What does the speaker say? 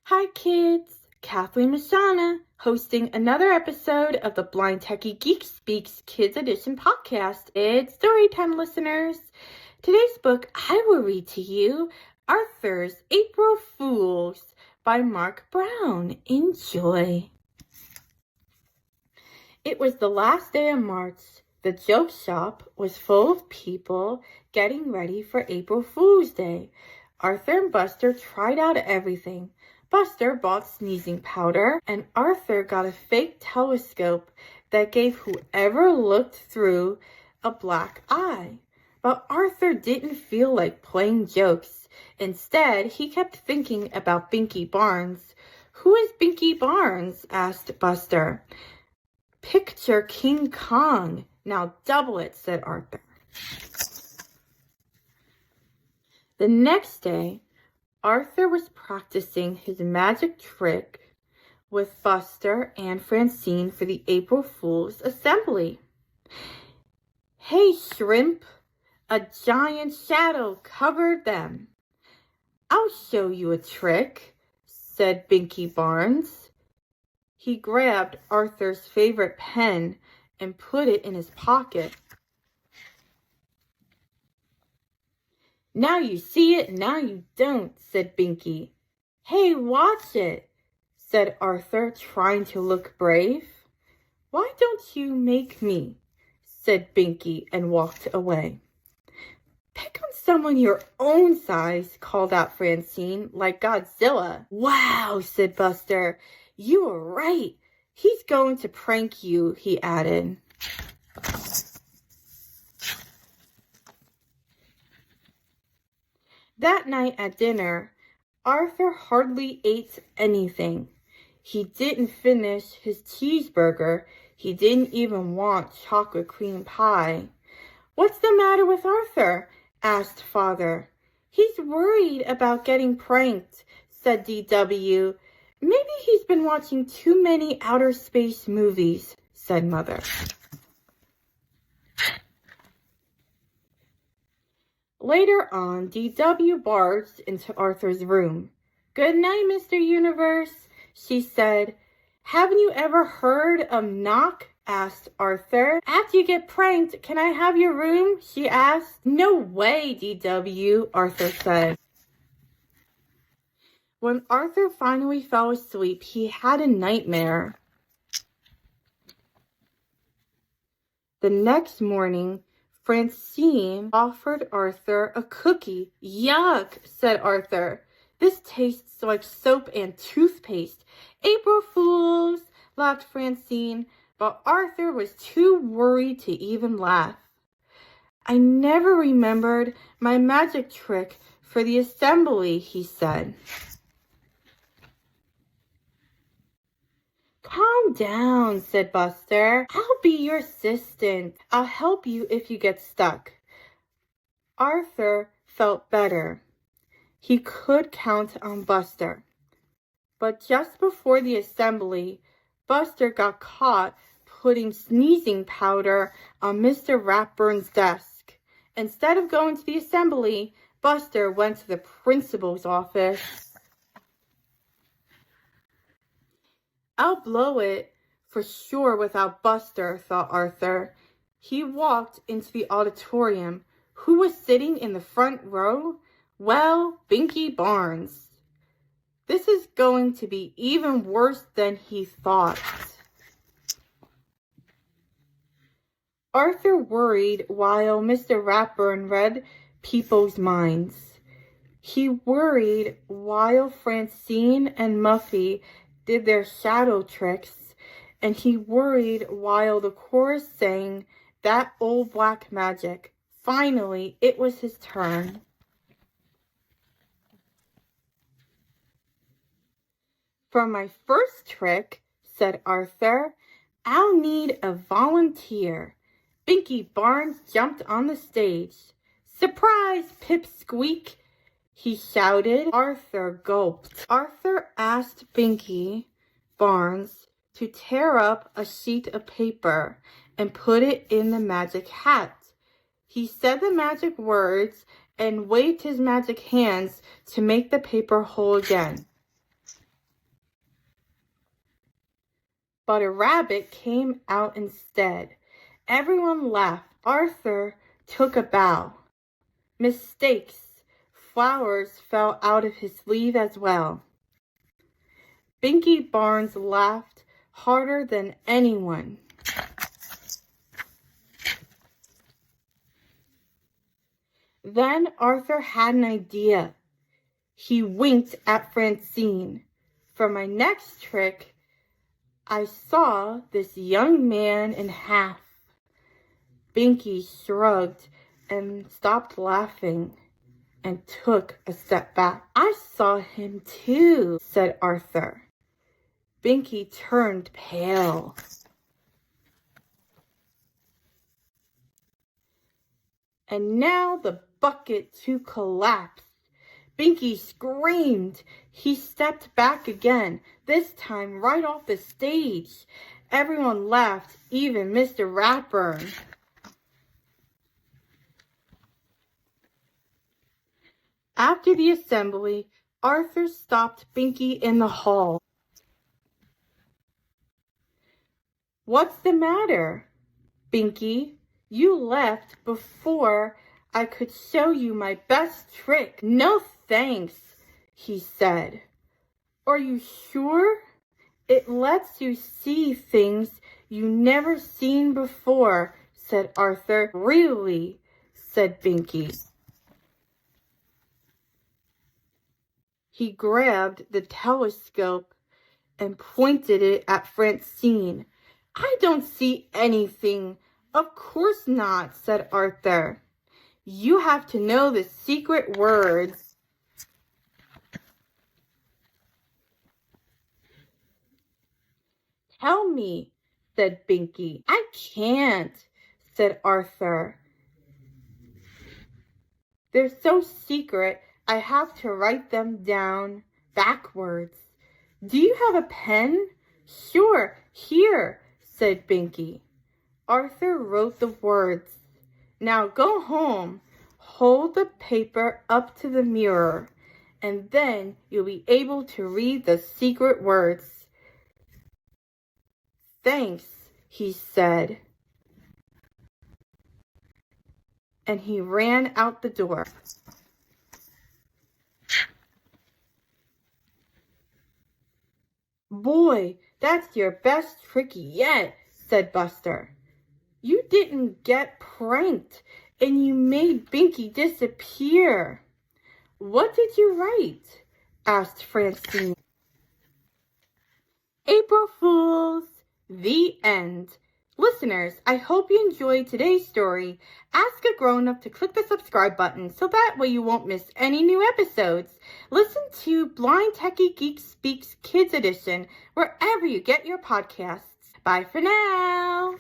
Hi kids, Kathleen Mashana hosting another episode of the Blind Techie Geek Speaks Kids Edition podcast. It's story time, listeners. Today's book I will read to you, Arthur's April Fools by Marc Brown. Enjoy. It was the last day of March. The joke shop was full of people getting ready for April Fool's Day. Arthur and Buster tried out everything. Buster bought sneezing powder, and Arthur got a fake telescope that gave whoever looked through a black eye. But Arthur didn't feel like playing jokes. Instead, he kept thinking about Binky Barnes. "Who is Binky Barnes?" asked Buster. "Picture King Kong. Now double it," said Arthur. The next day, Arthur was practicing his magic trick with Buster and Francine for the April Fool's assembly. "Hey, shrimp!" A giant shadow covered them. "I'll show you a trick," said Binky Barnes. He grabbed Arthur's favorite pen and put it in his pocket. "Now you see it, now you don't," said Binky. "Hey, watch it," said Arthur, trying to look brave. "Why don't you make me?" said Binky, and walked away. "Pick on someone your own size," called out Francine, "like Godzilla." "Wow," said Buster. "You were right. He's going to prank you," he added. That night at dinner, Arthur hardly ate anything. He didn't finish his cheeseburger. He didn't even want chocolate cream pie. "What's the matter with Arthur?" asked Father. "He's worried about getting pranked," said DW. "Maybe he's been watching too many outer space movies," said Mother. Later on, DW barged into Arthur's room. "Good night, Mr. Universe," she said. "Haven't you ever heard of knock?" asked Arthur. "After you get pranked, can I have your room?" she asked. "No way, DW," Arthur said. When Arthur finally fell asleep, he had a nightmare. The next morning, Francine offered Arthur a cookie. "Yuck," said Arthur. "This tastes like soap and toothpaste." "April Fools," laughed Francine, but Arthur was too worried to even laugh. "I never remembered my magic trick for the assembly," he said. "Calm down," said Buster. "I'll be your assistant. I'll help you if you get stuck." Arthur felt better. He could count on Buster. But just before the assembly, Buster got caught putting sneezing powder on Mr. Ratburn's desk. Instead of going to the assembly, Buster went to the principal's office. "I'll blow it for sure without Buster," thought Arthur. He walked into the auditorium. Who was sitting in the front row? Well, Binky Barnes. This is going to be even worse than he thought. Arthur worried while Mr. Ratburn read people's minds. He worried while Francine and Muffy did their shadow tricks, and he worried while the chorus sang "That Old Black Magic." Finally, it was his turn. "For my first trick," said Arthur, "I'll need a volunteer." Binky Barnes jumped on the stage. "Surprise, Pipsqueak!" he shouted. Arthur gulped. Arthur asked Binky Barnes to tear up a sheet of paper and put it in the magic hat. He said the magic words and waved his magic hands to make the paper whole again. but a rabbit came out instead. Everyone laughed. Arthur took a bow. Mistakes. Flowers fell out of his sleeve as well. Binky Barnes laughed harder than anyone. Then Arthur had an idea. He winked at Francine. For my next trick, I saw this young man in half. Binky shrugged and stopped laughing and took a step back. I saw him too, said Arthur. Binky turned pale. And now the bucket too collapsed. Binky screamed. He stepped back again, this time right off the stage. Everyone laughed, even Mr. Ratburn. After the assembly, Arthur stopped Binky in the hall. What's the matter, Binky? You left before I could show you my best trick. No thanks, he said. Are you sure? It lets you see things you never seen before, said Arthur. Really, said Binky. He grabbed the telescope and pointed it at Francine. I don't see anything. Of course not, said Arthur. You have to know the secret words. Tell me, said Binky. I can't, said Arthur. They're so secret, I have to write them down backwards. Do you have a pen? Sure, here, said Binky. Arthur wrote the words. Now go home, hold the paper up to the mirror, and then you'll be able to read the secret words. Thanks, he said. And he ran out the door. Boy, that's your best trick yet, said Buster. You didn't get pranked, and you made Binky disappear. What did you write? Asked Francine. April Fools, the end. Listeners, I hope you enjoyed today's story. Ask a grown-up to click the subscribe button so that way you won't miss any new episodes. Listen to Blind Techie Geek Speaks Kids Edition wherever you get your podcasts. Bye for now.